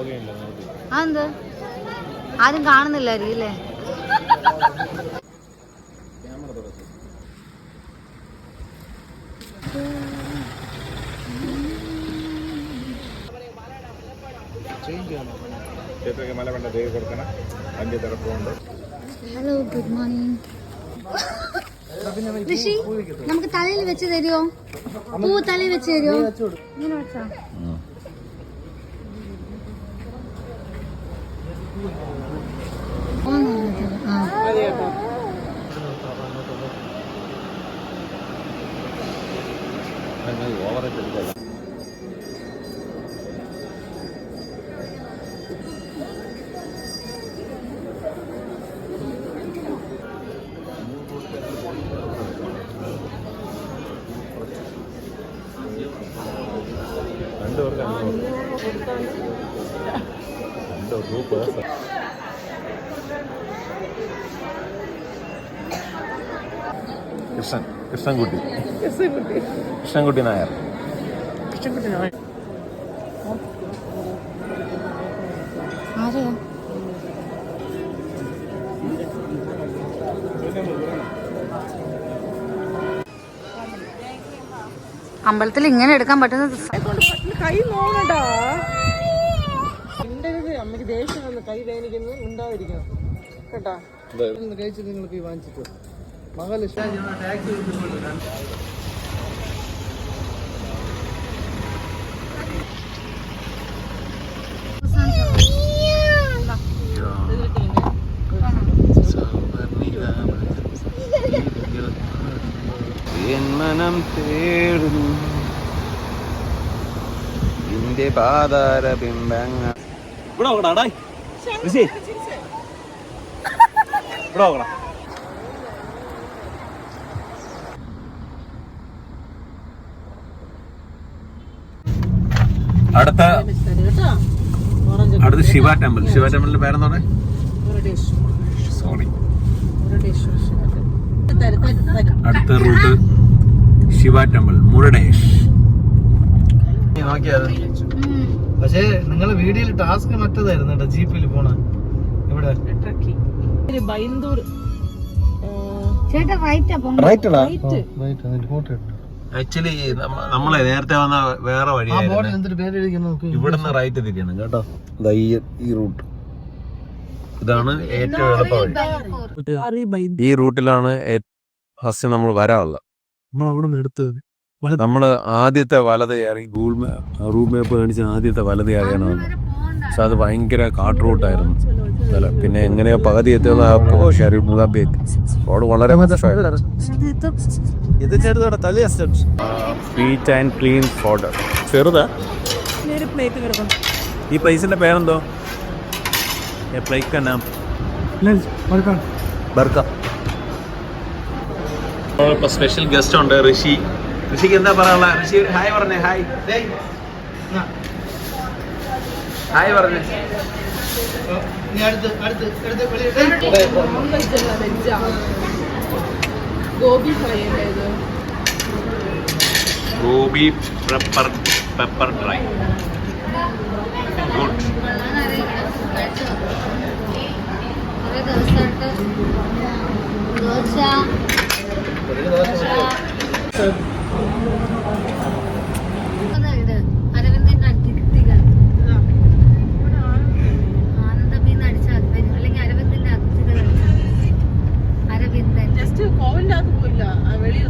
അതെന്ത് ആരും കാണുന്നില്ലായിരിക്കും അല്ലേ? Hello, good morning. ഋഷി, നമുക്ക് തലയിൽ വെച്ച് തരുമോ? പൂ തലയിൽ വെച്ച് തരുമോ? ഇങ്ങനെ വെച്ചാ കൃഷ്ണൻകുട്ടി നായർ. ആരെയാ? അമ്പലത്തിൽ ഇങ്ങനെ എടുക്കാൻ പറ്റുന്നത് കൈ നോക്കണ്ടാ. അമ്മക്ക് ദേഷ്യം വന്ന് കൈ വേദനിക്കുന്നത് ഉണ്ടാതിരിക്കണം കേട്ടാ. കഴിച്ച് നിങ്ങൾ പോയി വാങ്ങിച്ചിട്ട് മഹാലക്ഷ്മി ടാക്സി മനം തേടുന്നു നിന്റെ പാതാര ബിംബങ്ങൾ. അടുത്ത ശിവ ടെമ്പിൾ. ശിവ ടെമ്പിളിന്റെ പേരെന്താണ്? സോറി. അടുത്ത റൂട്ട് ശിവ ടെമ്പിൾ, മുരുടേഷ്. നോക്കിയത് പക്ഷേ നിങ്ങളെ വീഡിയോയിൽ ടാസ്ക് മറ്റേതായിരുന്നു കേട്ടോ. ജീപ്പിൽ പോണ ഇവിടെ ആക്ച്വലി നമ്മളെ നേരത്തെ വന്ന വേറെ വഴിയായിരുന്നു. ഇവിടുന്ന് റൈറ്റ് തിരിയണം കേട്ടോ. ഈ റൂട്ട് ഇതാണ് ഏറ്റവും എളുപ്പ വഴി. ഈ റൂട്ടിലാണ് ഫസ്റ്റ് നമ്മൾ വരാനുള്ളത്. നമ്മള് ആദ്യത്തെ വലത് ഇറങ്ങി ഗൂഗിൾ റൂട്ട് മാപ്പ് കാണിച്ച് ആദ്യത്തെ വലത് ഇറങ്ങണം. പക്ഷെ അത് ഭയങ്കര കാട്ട് റൂട്ടായിരുന്നു. പിന്നെ എങ്ങനെയാ പകുതി എത്തിയത് റോഡ് വളരെ ഇത് ചെറുതാണ്. സ്വീറ്റ് ആൻഡ് ക്ലീൻ ഫോർഡർ ചെറുതാ. ഈ പ്ലേസിന്റെ പേരെന്തോ? ഇപ്പൊ സ്പെഷ്യൽ ഗസ്റ്റ് ഉണ്ട്, ഋഷി. ഋഷിക്ക് എന്താ പറയാനുള്ള? ഋഷി ഹായ് പറഞ്ഞേ. ഹായ് ഹായ് പറഞ്ഞേ. Gobi pepper dry. ഗുഡ്. അരവിന്ദന്റെ അതിഥികൾ ആനന്ദമീന്ന് അടിച്ചാൽ അല്ലെങ്കിൽ അരവിന്ദന്റെ അതിഥികൾ. അരവിന്ദൻ ജസ്റ്റ് കോവിന്റെ അകത്ത് പോയില്ല, വെളിയിൽ